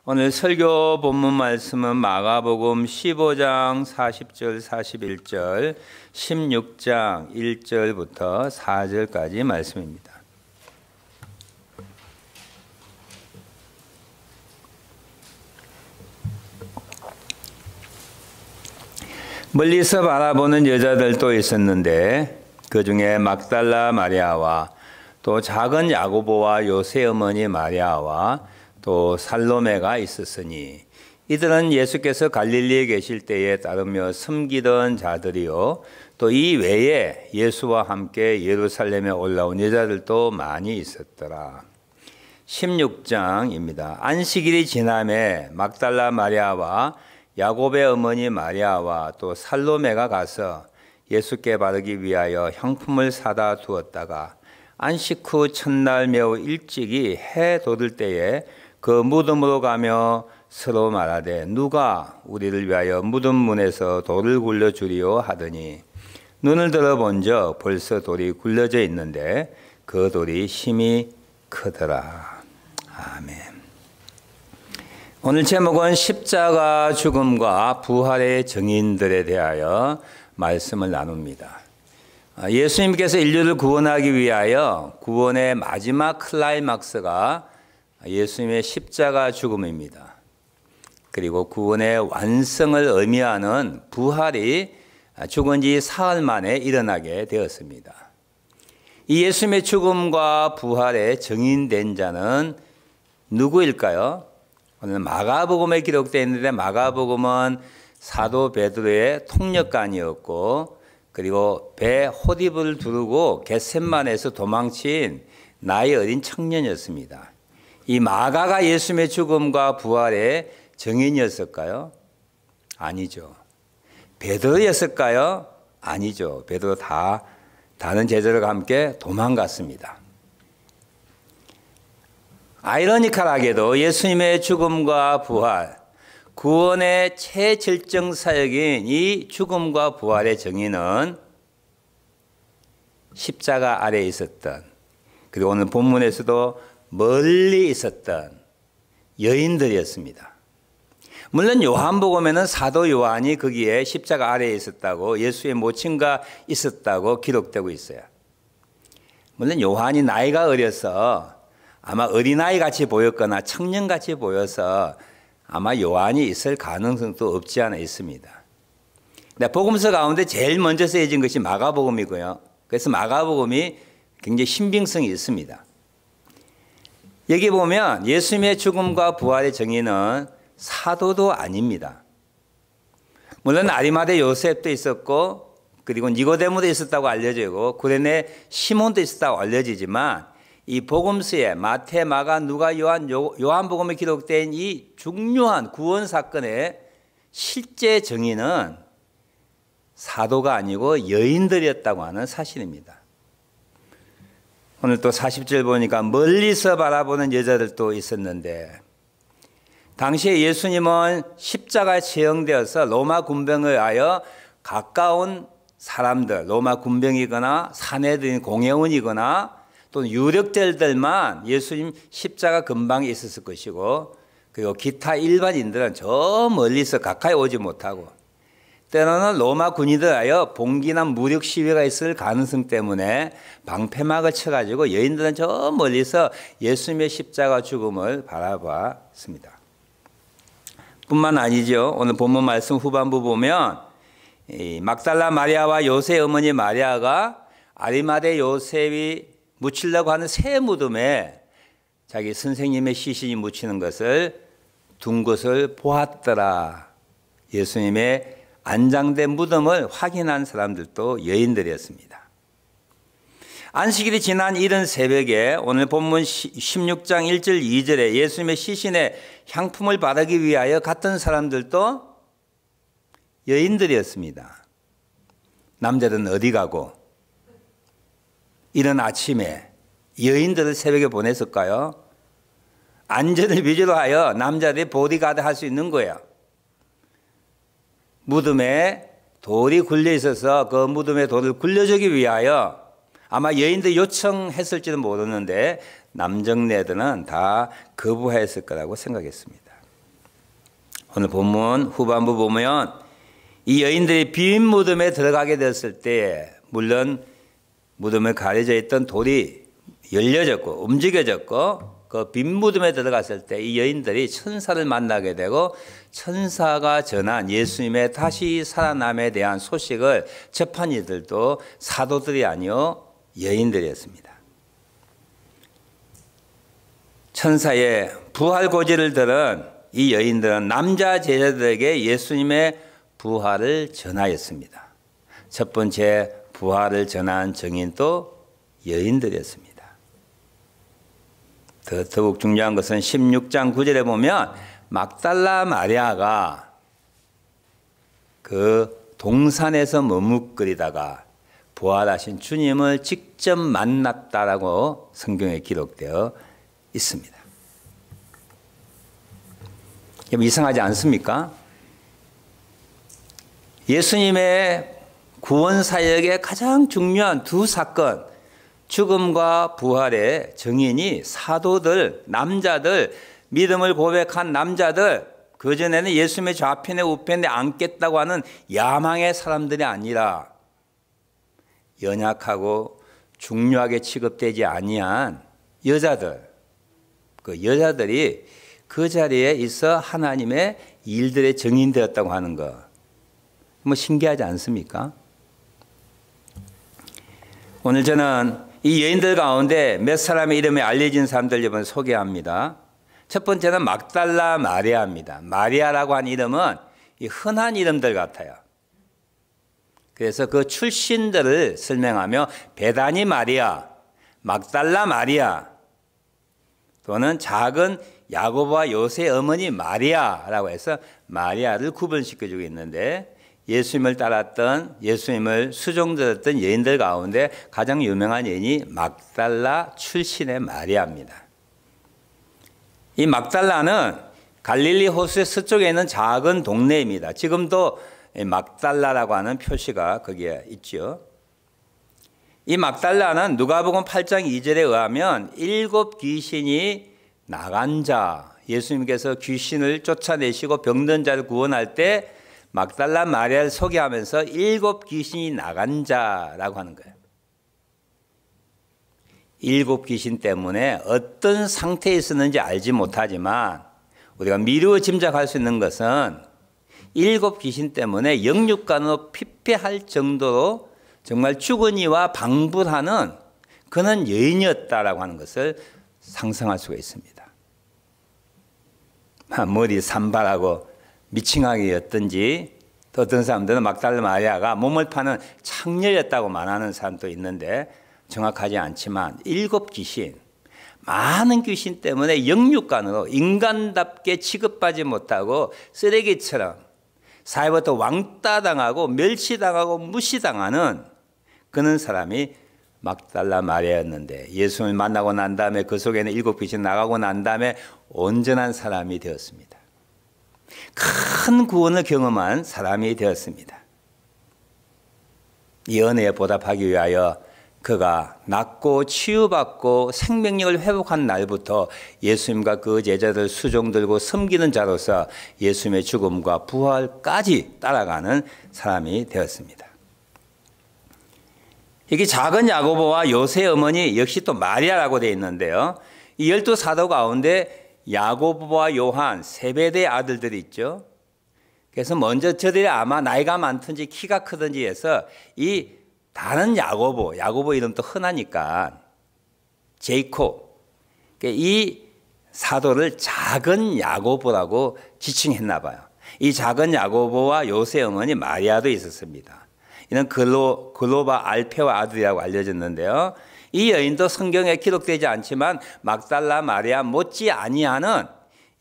오늘 설교 본문 말씀은 마가복음 15장 40절 41절, 16장 1절부터 4절까지 말씀입니다. 멀리서 바라보는 여자들도 있었는데 그 중에 막달라 마리아와 또 작은 야고보와 요새 어머니 마리아와 또 살로메가 있었으니 이들은 예수께서 갈릴리에 계실 때에 따르며 섬기던 자들이요 또 이 외에 예수와 함께 예루살렘에 올라온 여자들도 많이 있었더라. 16장입니다. 안식일이 지남에 막달라 마리아와 야곱의 어머니 마리아와 또 살로메가 가서 예수께 바르기 위하여 향품을 사다 두었다가 안식 후 첫날 매우 일찍이 해 돋을 때에 그 무덤으로 가며 서로 말하되 누가 우리를 위하여 무덤 문에서 돌을 굴려 주리요 하더니 눈을 들어 본즉 벌써 돌이 굴려져 있는데 그 돌이 힘이 크더라. 아멘. 오늘 제목은 십자가 죽음과 부활의 증인들에 대하여 말씀을 나눕니다. 예수님께서 인류를 구원하기 위하여 구원의 마지막 클라이막스가 예수님의 십자가 죽음입니다. 그리고 구원의 완성을 의미하는 부활이 죽은 지 사흘 만에 일어나게 되었습니다. 이 예수님의 죽음과 부활의 증인된 자는 누구일까요? 오늘 마가복음에 기록되어 있는데 마가복음은 사도 베드로의 통역관이었고 그리고 배 호디브를 두르고 겟셋만에서 도망친 나이 어린 청년이었습니다. 이 마가가 예수님의 죽음과 부활의 증인이었을까요? 아니죠. 베드로였을까요? 아니죠. 베드로 다른 제자들과 함께 도망갔습니다. 아이러니컬하게도 예수님의 죽음과 부활, 구원의 최절정 사역인 이 죽음과 부활의 증인은 십자가 아래에 있었던, 그리고 오늘 본문에서도 멀리 있었던 여인들이었습니다. 물론 요한복음에는 사도 요한이 거기에 십자가 아래에 있었다고, 예수의 모친과 있었다고 기록되고 있어요. 물론 요한이 나이가 어려서 아마 어린아이 같이 보였거나 청년같이 보여서 아마 요한이 있을 가능성도 없지 않아 있습니다. 근데 복음서 가운데 제일 먼저 쓰여진 것이 마가복음이고요. 그래서 마가복음이 굉장히 신빙성이 있습니다. 여기 보면 예수님의 죽음과 부활의 증인은 사도도 아닙니다. 물론 아리마대 요셉도 있었고 그리고 니고데모도 있었다고 알려지고 구레네 시몬도 있었다고 알려지지만 이 복음서에 마태, 마가, 누가, 요한복음에 기록된 이 중요한 구원 사건의 실제 증인은 사도가 아니고 여인들이었다고 하는 사실입니다. 오늘 또 40절 보니까 멀리서 바라보는 여자들도 있었는데 당시에 예수님은 십자가에 처형되어서 로마 군병에 의하여 가까운 사람들, 로마 군병이거나 사내들인 공회원이거나 또는 유력자들만 예수님 십자가 근방에 있었을 것이고 그리고 기타 일반인들은 저 멀리서 가까이 오지 못하고 때로는 로마 군인들 하여 봉기나 무력 시위가 있을 가능성 때문에 방패막을 쳐가지고 여인들은 저 멀리서 예수님의 십자가 죽음을 바라봤습니다. 뿐만 아니죠. 오늘 본문 말씀 후반부 보면 이 막달라 마리아와 요새 어머니 마리아가 아리마대 요셉이 묻히려고 하는 새 무덤에 자기 선생님의 시신이 묻히는 것을 둔 것을 보았더라. 예수님의 안장된 무덤을 확인한 사람들도 여인들이었습니다. 안식일이 지난 이른 새벽에 오늘 본문 16장 1절 2절에 예수님의 시신에 향품을 바르기 위하여 갔던 사람들도 여인들이었습니다. 남자들은 어디 가고 이른 아침에 여인들을 새벽에 보냈을까요? 안전을 위주로 하여 남자들이 보디가드 할 수 있는 거예요. 무덤에 돌이 굴려 있어서 그 무덤에 돌을 굴려주기 위하여 아마 여인들 요청했을지는 모르는데 남정네들은 다 거부했을 거라고 생각했습니다. 오늘 본문 후반부 보면 이 여인들이 빈 무덤에 들어가게 되었을 때 물론 무덤에 가려져 있던 돌이 열려졌고 움직여졌고 그 빈 무덤에 들어갔을 때 이 여인들이 천사를 만나게 되고 천사가 전한 예수님의 다시 살아남에 대한 소식을 접한 이들도 사도들이 아니요 여인들이었습니다. 천사의 부활 고지를 들은 이 여인들은 남자 제자들에게 예수님의 부활을 전하였습니다. 첫 번째 부활을 전한 증인도 여인들이었습니다. 더욱 중요한 것은 16장 9절에 보면 막달라 마리아가 그 동산에서 머뭇거리다가 부활하신 주님을 직접 만났다라고 성경에 기록되어 있습니다. 이상하지 않습니까? 예수님의 구원 사역의 가장 중요한 두 사건, 죽음과 부활의 증인이 사도들, 남자들, 믿음을 고백한 남자들, 그전에는 예수님의 좌편에 우편에 앉겠다고 하는 야망의 사람들이 아니라 연약하고 중요하게 취급되지 아니한 여자들, 그 여자들이 그 자리에 있어 하나님의 일들의 증인되었다고 하는 것. 뭐 신기하지 않습니까? 오늘 저는 이 여인들 가운데 몇 사람의 이름이 알려진 사람들 이번 소개합니다. 첫 번째는 막달라 마리아입니다. 마리아라고 하는 이름은 흔한 이름들 같아요. 그래서 그 출신들을 설명하며 베다니 마리아, 막달라 마리아 또는 작은 야고보와 요새 어머니 마리아라고 해서 마리아를 구분시켜주고 있는데 예수님을 따랐던 예수님을 수종들었던 여인들 가운데 가장 유명한 여인이 막달라 출신의 마리아입니다. 이 막달라는 갈릴리 호수의 서쪽에 있는 작은 동네입니다. 지금도 막달라라고 하는 표시가 거기에 있죠. 이 막달라는 누가복음 8장 2절에 의하면 7 귀신이 나간 자, 예수님께서 귀신을 쫓아내시고 병든 자를 구원할 때 막달라 마리아를 소개하면서 7 귀신이 나간 자라고 하는 거예요. 7 귀신 때문에 어떤 상태에 있었는지 알지 못하지만 우리가 미루어 짐작할 수 있는 것은 7 귀신 때문에 영육간으로 피폐할 정도로 정말 죽은 이와 방불하는 그는 여인이었다라고 하는 것을 상상할 수가 있습니다. 머리 산발하고 미칭하게였던지 또 어떤 사람들은 막달라 마리아가 몸을 파는 창녀였다고 말하는 사람도 있는데 정확하지 않지만 7 귀신, 많은 귀신 때문에 영육간으로 인간답게 취급하지 못하고 쓰레기처럼 사회부터 왕따당하고 멸시당하고 무시당하는 그런 사람이 막달라 마리아였는데 예수님을 만나고 난 다음에 그 속에는 7 귀신 나가고 난 다음에 온전한 사람이 되었습니다. 큰 구원을 경험한 사람이 되었습니다. 이 은혜에 보답하기 위하여 그가 낫고 치유받고 생명력을 회복한 날부터 예수님과 그 제자들 수종들고 섬기는 자로서 예수님의 죽음과 부활까지 따라가는 사람이 되었습니다. 이게 작은 야고보와 요새 어머니 역시 또 마리아라고 되어 있는데요. 이 12사도 가운데 야고보와 요한 세베대의 아들들이 있죠. 그래서 먼저 저들이 아마 나이가 많든지 키가 크든지 해서 이 다른 야고보 이름도 흔하니까 제이콥, 이 사도를 작은 야고보라고 지칭했나 봐요. 이 작은 야고보와 요새 어머니 마리아도 있었습니다. 이는 글로바 알페와 아들이라고 알려졌는데요. 이 여인도 성경에 기록되지 않지만 막달라 마리아 못지 아니하는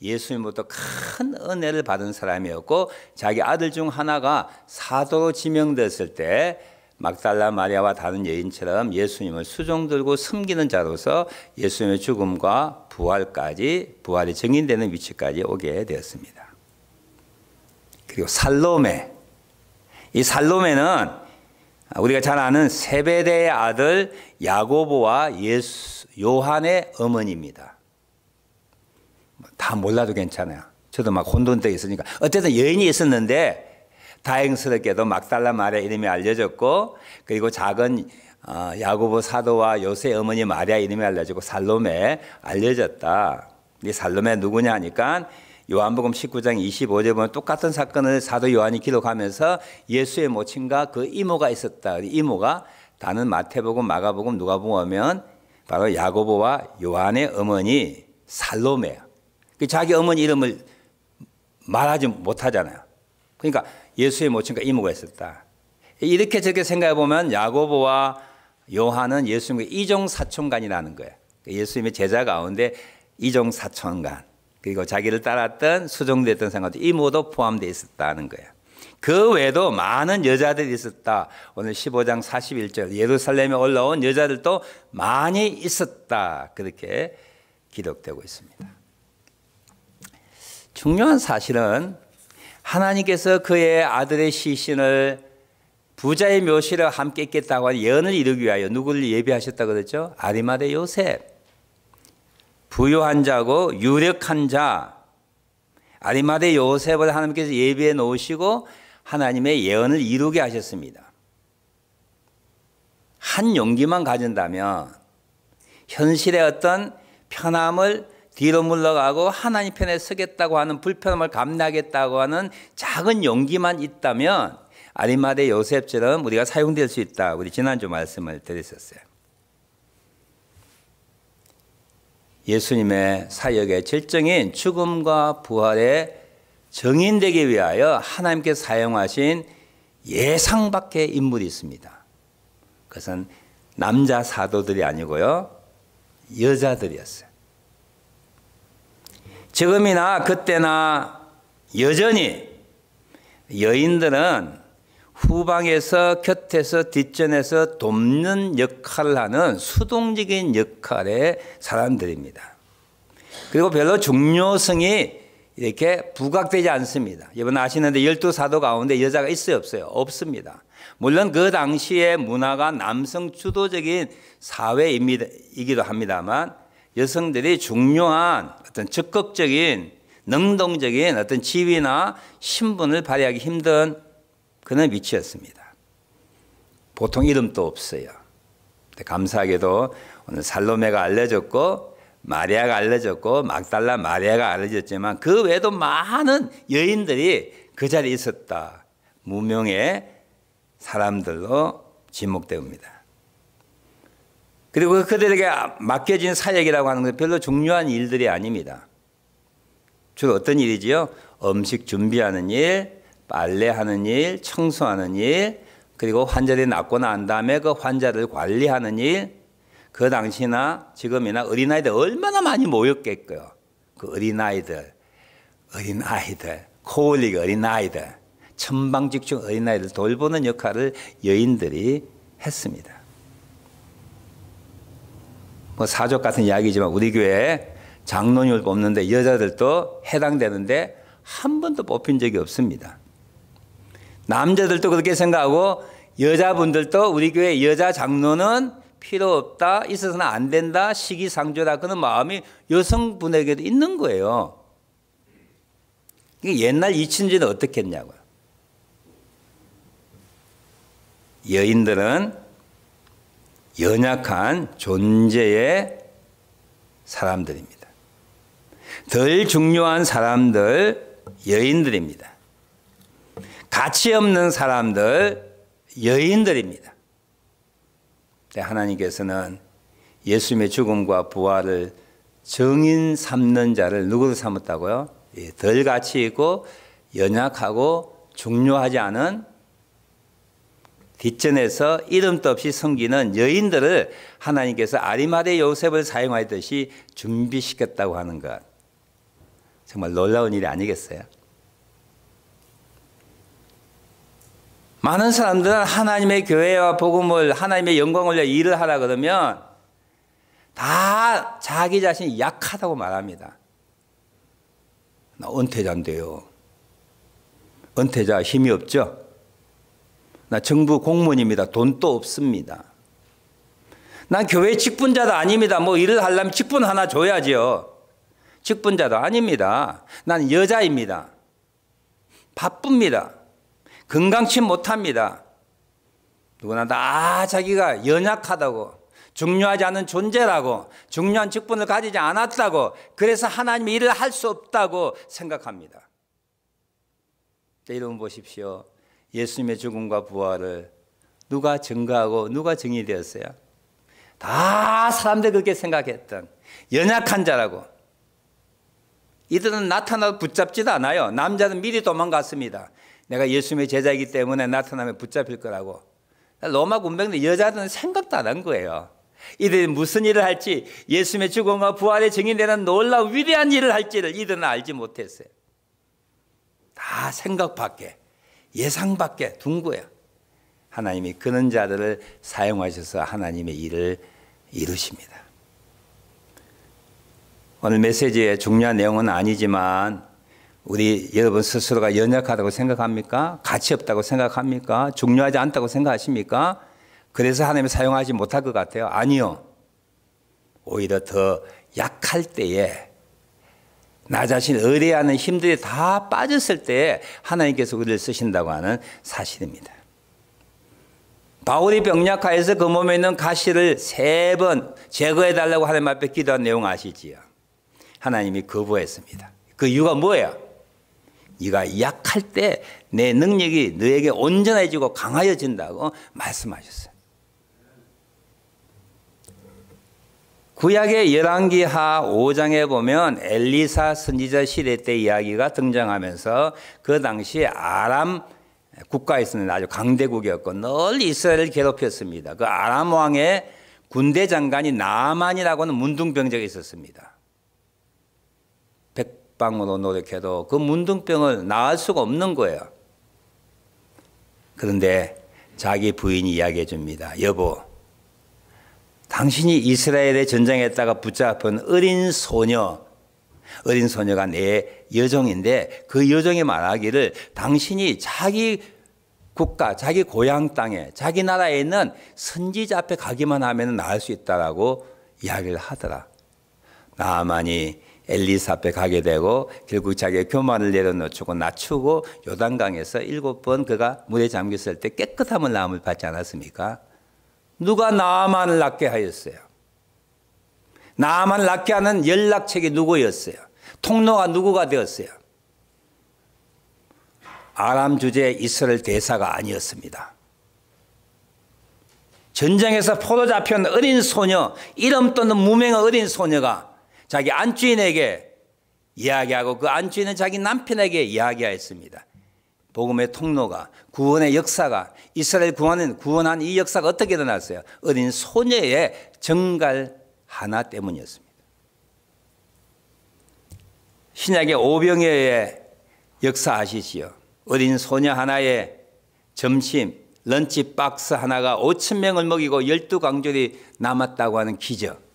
예수님부터 큰 은혜를 받은 사람이었고 자기 아들 중 하나가 사도로 지명됐을 때 막달라 마리아와 다른 여인처럼 예수님을 수종들고 섬기는 자로서 예수님의 죽음과 부활이 증인되는 위치까지 오게 되었습니다. 그리고 살로메. 이 살로메는 우리가 잘 아는 세베대의 아들 야고보와 요한의 어머니입니다. 다 몰라도 괜찮아요. 저도 막 혼돈되어 있으니까. 어쨌든 여인이 있었는데 다행스럽게도 막달라 마리아 이름이 알려졌고, 그리고 작은 야고보 사도와 요새 어머니 마리아 이름이 알려지고 살로메 알려졌다. 이 살로메 누구냐 하니까 요한복음 19장 25절에 보면 똑같은 사건을 사도 요한이 기록하면서 예수의 모친과 그 이모가 있었다. 이모가 다른 마태복음, 마가복음, 누가복음 오면 바로 야고보와 요한의 어머니 살로메야. 자기 어머니 이름을 말하지 못하잖아요. 그러니까 예수의 모친과 이모가 있었다. 이렇게 저렇게 생각해 보면 야고보와 요한은 예수님의 이종사촌간이라는 거예요. 예수님의 제자 가운데 이종사촌간, 그리고 자기를 따랐던 수종됐던 사람도 이모도 포함되어 있었다는 거예요. 그 외에도 많은 여자들이 있었다. 오늘 15장 41절 예루살렘에 올라온 여자들도 많이 있었다. 그렇게 기록되고 있습니다. 중요한 사실은 하나님께서 그의 아들의 시신을 부자의 묘실에 함께 있겠다고 하는 예언을 이루기 위하여 누구를 예비하셨다고 그랬죠? 아리마대 요셉. 부유한 자고 유력한 자 아리마대 요셉을 하나님께서 예비해 놓으시고 하나님의 예언을 이루게 하셨습니다. 한 용기만 가진다면 현실의 어떤 편함을 뒤로 물러가고 하나님 편에 서겠다고 하는 불편함을 감내하겠다고 하는 작은 용기만 있다면 아리마대 요셉처럼 우리가 사용될 수 있다. 우리 지난주 말씀을 드렸었어요. 예수님의 사역의 절정인 죽음과 부활의 정인되기 위하여 하나님께서 사용하신 예상 밖의 인물이 있습니다. 그것은 남자 사도들이 아니고요, 여자들이었어요. 지금이나 그때나 여전히 여인들은 후방에서 곁에서 뒷전에서 돕는 역할을 하는 수동적인 역할의 사람들입니다. 그리고 별로 중요성이 이렇게 부각되지 않습니다. 여러분 아시는데 12사도 가운데 여자가 있어요, 없어요? 없습니다. 물론 그 당시의 문화가 남성 주도적인 사회이기도 합니다만 여성들이 중요한 어떤 적극적인 능동적인 어떤 지위나 신분을 발휘하기 힘든 그런 위치였습니다. 보통 이름도 없어요. 감사하게도 오늘 살로메가 알려졌고 마리아가 알려졌고 막달라 마리아가 알려졌지만 그 외에도 많은 여인들이 그 자리에 있었다. 무명의 사람들로 지목됩니다. 그리고 그들에게 맡겨진 사역이라고 하는 것은 별로 중요한 일들이 아닙니다. 주로 어떤 일이지요? 음식 준비하는 일, 빨래하는 일, 청소하는 일, 그리고 환자들이 낫고 난 다음에 그 환자를 관리하는 일. 그 당시나 지금이나 어린아이들 얼마나 많이 모였겠고요. 그 어린아이들, 코올리기 어린아이들, 천방직충 어린아이들 돌보는 역할을 여인들이 했습니다. 뭐 사족 같은 이야기지만 우리 교회에 장로님을 뽑는데 여자들도 해당되는데 한 번도 뽑힌 적이 없습니다. 남자들도 그렇게 생각하고 여자분들도 우리 교회 여자 장로는 필요 없다, 있어서는 안 된다, 시기상조다 그런 마음이 여성분에게도 있는 거예요. 옛날 이친지는 어떻게 했냐고요. 여인들은 연약한 존재의 사람들입니다. 덜 중요한 사람들, 여인들입니다. 가치 없는 사람들, 여인들입니다. 하나님께서는 예수님의 죽음과 부활을 정인 삼는 자를 누구로 삼았다고요? 덜 가치 있고 연약하고 중요하지 않은 뒷전에서 이름도 없이 섬기는 여인들을 하나님께서 아리마대 요셉을 사용하듯이 준비시켰다고 하는 것. 정말 놀라운 일이 아니겠어요? 많은 사람들은 하나님의 교회와 복음을 하나님의 영광을 위해 일을 하라 그러면 다 자기 자신이 약하다고 말합니다. 나 은퇴자인데요. 은퇴자 힘이 없죠? 나 정부 공무원입니다. 돈도 없습니다. 난 교회 직분자도 아닙니다. 뭐 일을 하려면 직분 하나 줘야죠. 직분자도 아닙니다. 나는 여자입니다. 바쁩니다. 건강치 못합니다. 누구나 다 자기가 연약하다고, 중요하지 않은 존재라고, 중요한 직분을 가지지 않았다고, 그래서 하나님의 일을 할 수 없다고 생각합니다. 여러분 보십시오. 예수님의 죽음과 부활을 누가 증거하고 누가 증인이 되었어요? 다 사람들이 그렇게 생각했던 연약한 자라고. 이들은 나타나도 붙잡지도 않아요. 남자는 미리 도망갔습니다. 내가 예수님의 제자이기 때문에 나타나면 붙잡힐 거라고. 로마 군병들 여자들은 생각도 안 한 거예요. 이들이 무슨 일을 할지, 예수님의 죽음과 부활의 증인되는 놀라운 위대한 일을 할지를 이들은 알지 못했어요. 다 생각 밖에, 예상 밖에 둔 거예요. 하나님이 그런 자들을 사용하셔서 하나님의 일을 이루십니다. 오늘 메시지의 중요한 내용은 아니지만 우리 여러분 스스로가 연약하다고 생각합니까? 가치 없다고 생각합니까? 중요하지 않다고 생각하십니까? 그래서 하나님이 사용하지 못할 것 같아요? 아니요. 오히려 더 약할 때에, 나 자신 의뢰하는 힘들이 다 빠졌을 때에 하나님께서 우리를 쓰신다고 하는 사실입니다. 바울이 병약하여서 그 몸에 있는 가시를 3번 제거해달라고 하나님 앞에 기도한 내용 아시지요? 하나님이 거부했습니다. 그 이유가 뭐예요? 네가 약할 때 내 능력이 너에게 온전해지고 강하여진다고 말씀하셨어요. 구약의 열왕기하 5장에 보면 엘리사 선지자 시대 때 이야기가 등장하면서 그 당시 아람 국가에 있었는 아주 강대국이었고 늘 이스라엘을 괴롭혔습니다. 그 아람 왕의 군대 장관이 나만이라고 하는 문둥병자가 있었습니다. 백방으로 노력해도 그 문둥병을 나을 수가 없는 거예요. 그런데 자기 부인이 이야기해 줍니다. 여보, 당신이 이스라엘에 전쟁했다가 붙잡은 어린 소녀가 내 여종인데 그 여종이 말하기를 당신이 자기 국가, 자기 고향 땅에, 자기 나라에 있는 선지자 앞에 가기만 하면 나을 수 있다라고 이야기를 하더라. 나아만이 엘리사 앞에 가게 되고 결국 자기의 교만을 내려놓고 낮추고 요단강에서 7번 그가 물에 잠겼을 때 깨끗함을 나음을 받지 않았습니까? 누가 나아만을 낫게 하였어요? 나아만을 낫게 하는 연락책이 누구였어요? 통로가 누구가 되었어요? 아람 주재 이스라엘 대사가 아니었습니다. 전쟁에서 포로 잡혀온 어린 소녀, 이름 또는 무명의 어린 소녀가 자기 안주인에게 이야기하고 그 안주인은 자기 남편에게 이야기하였습니다. 복음의 통로가, 구원의 역사가, 이스라엘 구원한 이 역사가 어떻게 일어났어요? 어린 소녀의 정갈 하나 때문이었습니다. 신약의 오병이어의 역사 아시지요? 어린 소녀 하나의 점심, 런치 박스 하나가 5,000명을 먹이고 12강졸이 남았다고 하는 기적.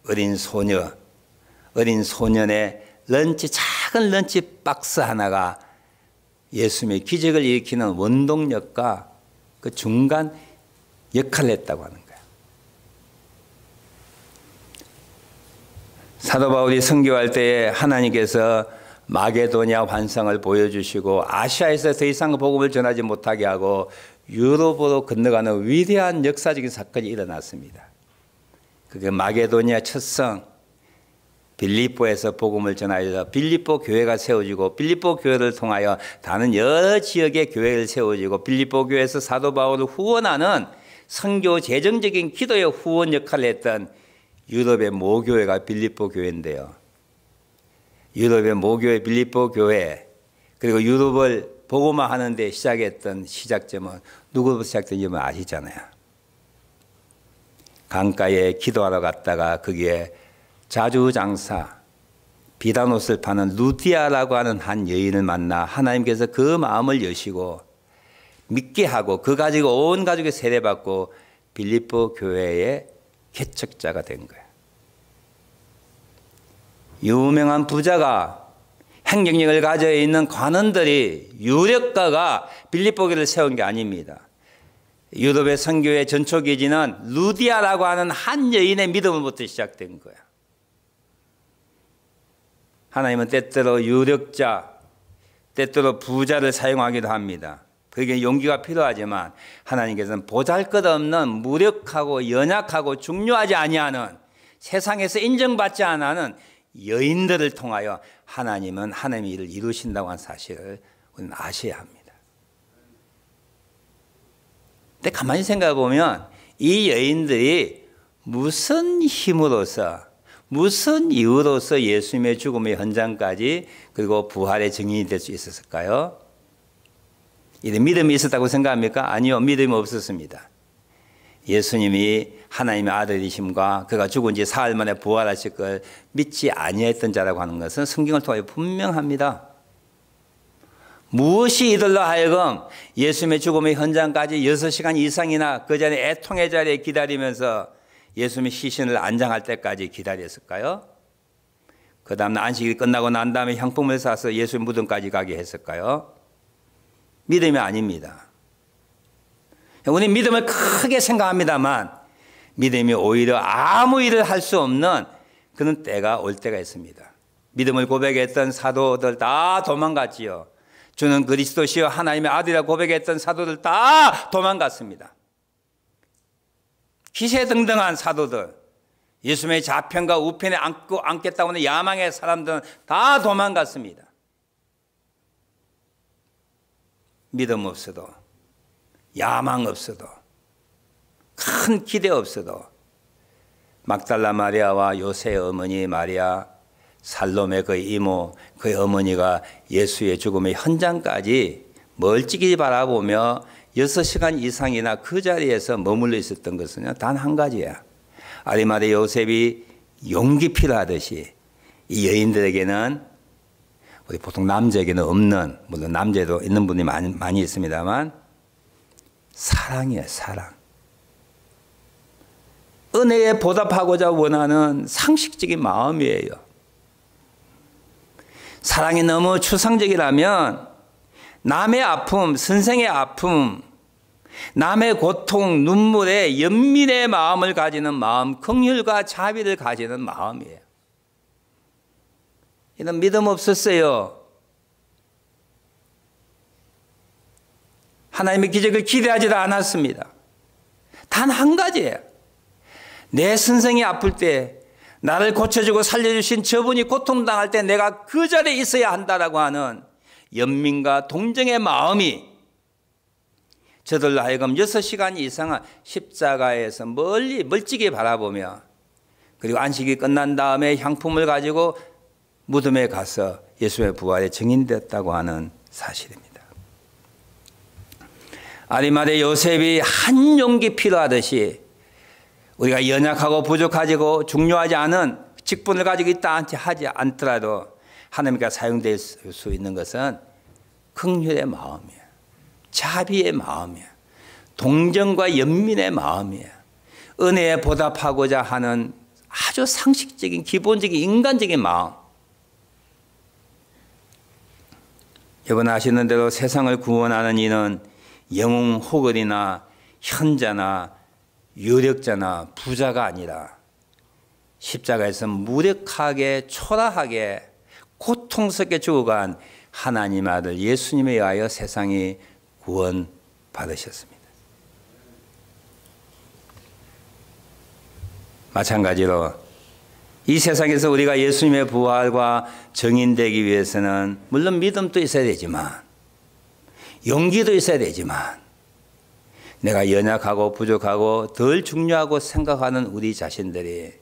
어린 소년의 작은 런치 박스 하나가 예수님의 기적을 일으키는 원동력과 그 중간 역할을 했다고 하는 거예요. 사도 바울이 선교할 때에 하나님께서 마게도냐 환상을 보여주시고 아시아에서 더 이상 복음을 전하지 못하게 하고 유럽으로 건너가는 위대한 역사적인 사건이 일어났습니다. 그게 마게도냐 첫성 빌립보에서 복음을 전하여서 빌립보 교회가 세워지고 빌립보 교회를 통하여 다른 여러 지역의 교회를 세워지고 빌립보 교회에서 사도 바울을 후원하는 선교 재정적인 기도의 후원 역할을 했던 유럽의 모교회가 빌립보 교회인데요. 유럽의 모교회 빌립보 교회, 그리고 유럽을 복음화하는 데 시작했던 시작점은 누구부터 시작된지 아시잖아요. 강가에 기도하러 갔다가 거기에 자주장사, 비단옷을 파는 루디아라고 하는 한 여인을 만나 하나님께서 그 마음을 여시고 믿게 하고 그 가지고 온 가족이 세례받고 빌립보 교회의 개척자가 된 거예요. 유명한 부자가 행정력을 가져 있는 관원들이 유력가가 빌립보 교회를 세운 게 아닙니다. 유럽의 선교의 전초기지는 루디아라고 하는 한 여인의 믿음으로부터 시작된 거예요. 하나님은 때때로 유력자, 때때로 부자를 사용하기도 합니다. 그게 용기가 필요하지만 하나님께서는 보잘것없는 무력하고 연약하고 중요하지 아니하는 세상에서 인정받지 않는 여인들을 통하여 하나님은 하나님의 일을 이루신다고 하는 사실을 우리는 아셔야 합니다. 근데 가만히 생각해 보면 이 여인들이 무슨 힘으로서 무슨 이유로서 예수님의 죽음의 현장까지 그리고 부활의 증인이 될 수 있었을까요? 이런 믿음이 있었다고 생각합니까? 아니요. 믿음이 없었습니다. 예수님이 하나님의 아들이심과 그가 죽은 지 사흘 만에 부활하실 걸 믿지 아니했던 자라고 하는 것은 성경을 통하여 분명합니다. 무엇이 이들로 하여금 예수님의 죽음의 현장까지 6시간 이상이나 그 전에 애통의 자리에 기다리면서 예수님의 시신을 안장할 때까지 기다렸을까요? 그 다음 안식일이 끝나고 난 다음에 향품을 사서 예수의 무덤까지 가게 했을까요? 믿음이 아닙니다. 우리 믿음을 크게 생각합니다만 믿음이 오히려 아무 일을 할 수 없는 그런 때가 올 때가 있습니다. 믿음을 고백했던 사도들 다 도망갔지요. 주는 그리스도시요 하나님의 아들이라고 고백했던 사도들 다 도망갔습니다. 기세등등한 사도들, 예수님의 좌편과 우편에 앉겠다고 하는 야망의 사람들은 다 도망갔습니다. 믿음 없어도, 야망 없어도, 큰 기대 없어도 막달라 마리아와 요새의 어머니 마리아, 살로메 그의 이모, 그의 어머니가 예수의 죽음의 현장까지 멀찍이 바라보며 6시간 이상이나 그 자리에서 머물러 있었던 것은 단 한 가지야. 아리마대 요셉이 용기 필요하듯이 이 여인들에게는 우리 보통 남자에게는 없는, 물론 남자에도 있는 분이 많이 있습니다만 사랑이에요. 사랑. 은혜에 보답하고자 원하는 상식적인 마음이에요. 사랑이 너무 추상적이라면 남의 아픔, 선생의 아픔, 남의 고통, 눈물에 연민의 마음을 가지는 마음, 긍휼과 자비를 가지는 마음이에요. 이런 믿음 없었어요. 하나님의 기적을 기대하지도 않았습니다. 단 한 가지예요. 내 선생이 아플 때 나를 고쳐주고 살려주신 저분이 고통당할 때 내가 그 자리에 있어야 한다라고 하는 연민과 동정의 마음이 저들로 하여금 6시간 이상은 십자가에서 멀찍이 바라보며 그리고 안식이 끝난 다음에 향품을 가지고 무덤에 가서 예수의 부활의 증인되었다고 하는 사실입니다. 아리마대 요셉이 한 용기 필요하듯이 우리가 연약하고 부족하고 중요하지 않은 직분을 가지고 있다 하지 않더라도 하나님께 사용될 수 있는 것은 긍휼의 마음이에요. 자비의 마음이에요. 동정과 연민의 마음이에요. 은혜에 보답하고자 하는 아주 상식적인 기본적인 인간적인 마음. 여러분 아시는 대로 세상을 구원하는 이는 영웅 호걸이나 현자나 유력자나 부자가 아니라 십자가에서 무력하게 초라하게 고통스럽게 죽어간 하나님 아들 예수님에 의하여 세상이 구원받으셨습니다. 마찬가지로 이 세상에서 우리가 예수님의 부활과 증인되기 위해서는 물론 믿음도 있어야 되지만 용기도 있어야 되지만 내가 연약하고 부족하고 덜 중요하고 생각하는 우리 자신들이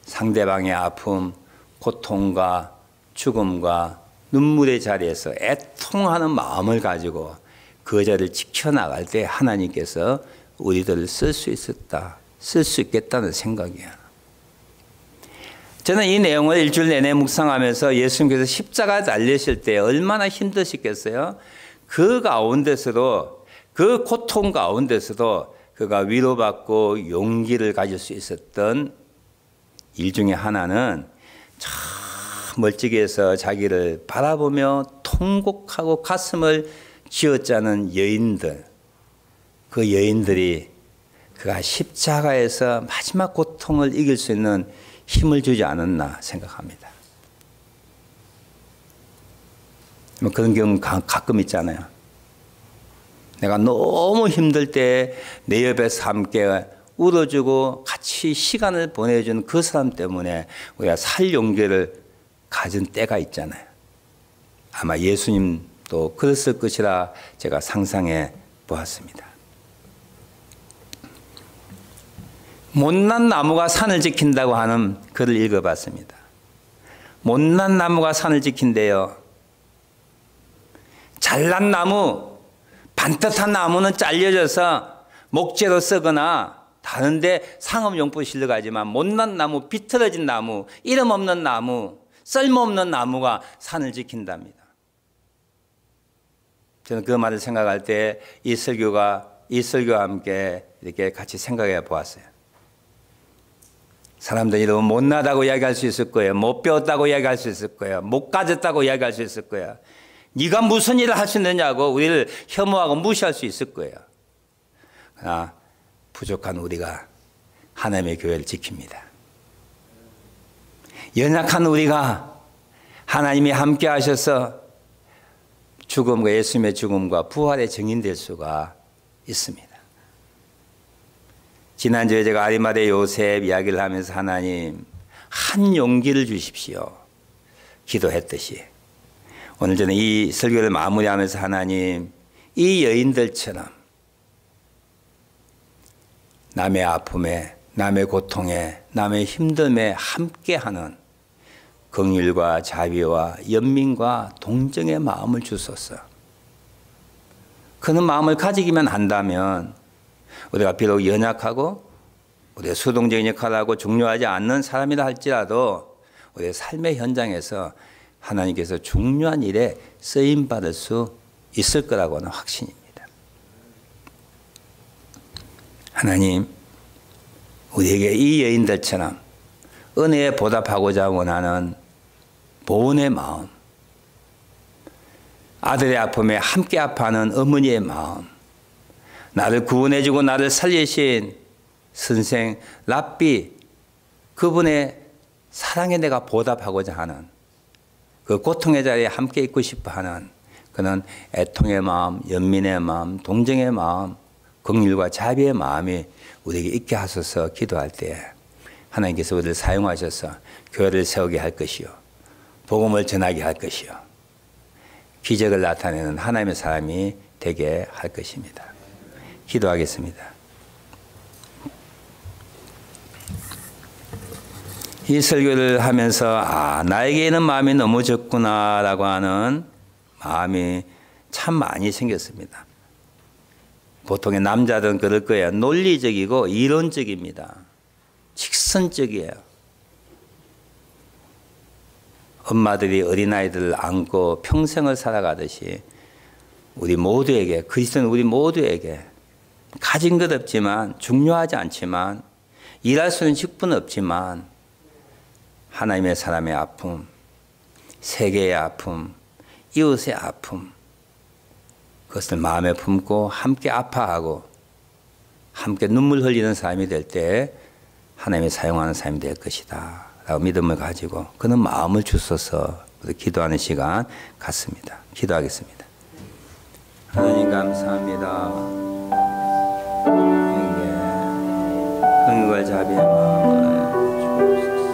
상대방의 아픔, 고통과 죽음과 눈물의 자리에서 애통하는 마음을 가지고 그 자리를 지켜나갈 때 하나님께서 우리들을 쓸 수 있었다, 쓸 수 있겠다는 생각이야. 저는 이 내용을 일주일 내내 묵상하면서 예수님께서 십자가에 달리실 때 얼마나 힘드시겠어요? 그 가운데서도 그 고통 가운데서도 그가 위로받고 용기를 가질 수 있었던 일 중에 하나는 참 멀찍이에서 자기를 바라보며 통곡하고 가슴을 쥐어짜는 여인들, 그 여인들이 그가 십자가에서 마지막 고통을 이길 수 있는 힘을 주지 않았나 생각합니다. 그런 경우 가끔 있잖아요. 내가 너무 힘들 때 내 옆에서 함께 울어주고 같이 시간을 보내준 그 사람 때문에 우리가 살 용기를 가진 때가 있잖아요. 아마 예수님도 그랬을 것이라 제가 상상해 보았습니다. 못난 나무가 산을 지킨다고 하는 글을 읽어봤습니다. 못난 나무가 산을 지킨대요. 잘난 나무, 반듯한 나무는 잘려져서 목재로 쓰거나 다른데 상업용품 실려가지만 못난 나무, 비틀어진 나무, 이름 없는 나무, 쓸모없는 나무가 산을 지킨답니다. 저는 그 말을 생각할 때 이 설교와 함께 이렇게 같이 생각해 보았어요. 사람들이 너무 못나다고 이야기할 수 있을 거예요. 못 배웠다고 이야기할 수 있을 거예요. 못 가졌다고 이야기할 수 있을 거예요. 네가 무슨 일을 할 수 있느냐고 우리를 혐오하고 무시할 수 있을 거예요. 그러나 부족한 우리가 하나님의 교회를 지킵니다. 연약한 우리가 하나님이 함께 하셔서 죽음과 예수님의 죽음과 부활의 증인될 수가 있습니다. 지난주에 제가 아리마대 요셉 이야기를 하면서 하나님 한 용기를 주십시오 기도했듯이 오늘 저는 이 설교를 마무리하면서 하나님 이 여인들처럼 남의 아픔에 남의 고통에 남의 힘듦에 함께하는 긍휼과 자비와 연민과 동정의 마음을 주소서. 그런 마음을 가지기만 한다면 우리가 비록 연약하고 우리가 수동적인 역할을 하고 중요하지 않는 사람이라 할지라도 우리의 삶의 현장에서 하나님께서 중요한 일에 쓰임받을 수 있을 거라고는 확신입니다. 하나님, 우리에게 이 여인들처럼 은혜에 보답하고자 원하는 보온의 마음, 아들의 아픔에 함께 아파하는 어머니의 마음, 나를 구원해주고 나를 살리신 선생 랍비 그분의 사랑에 내가 보답하고자 하는 그 고통의 자리에 함께 있고 싶어하는 그는 애통의 마음, 연민의 마음, 동정의 마음, 긍휼과 자비의 마음이 우리에게 있게 하소서. 기도할 때 하나님께서 우리를 사용하셔서 교회를 세우게 할 것이요 복음을 전하게 할 것이요 기적을 나타내는 하나님의 사람이 되게 할 것입니다. 기도하겠습니다. 이 설교를 하면서 나에게 있는 마음이 너무 적구나라고 하는 마음이 참 많이 생겼습니다. 보통의 남자들은 그럴 거예요. 논리적이고 이론적입니다. 직선적이에요. 엄마들이 어린아이들을 안고 평생을 살아가듯이 우리 모두에게, 그리스도는 우리 모두에게 가진 것 없지만 중요하지 않지만 일할 수 있는 직분 없지만 하나님의 사람의 아픔, 세계의 아픔, 이웃의 아픔 그것을 마음에 품고 함께 아파하고 함께 눈물 흘리는 사람이 될 때 하나님이 사용하는 사람이 될 것이다 라고 믿음을 가지고 그는 마음을 주소서 기도하는 시간 갖습니다. 기도하겠습니다. 하나님 감사합니다. 긍휼과 자비의 마음을 주옵소서.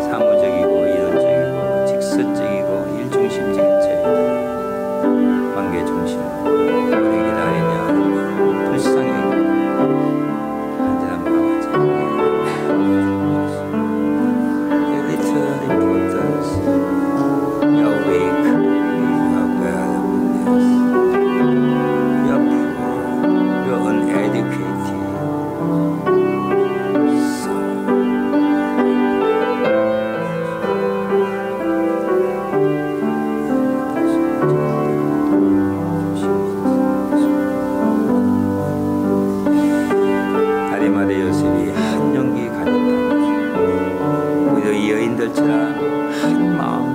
사무적이고 이론적이고 직선적이고 일중심적이죠. 관계 중심으로 오래 기다리면 불쌍히 간절한 마음을 The little importance your weak, your well-ness, your poor, your uneducated soul. 아리마대 요셉이 한 용기 가졌다. 우리도 이 여인들처럼 한 마음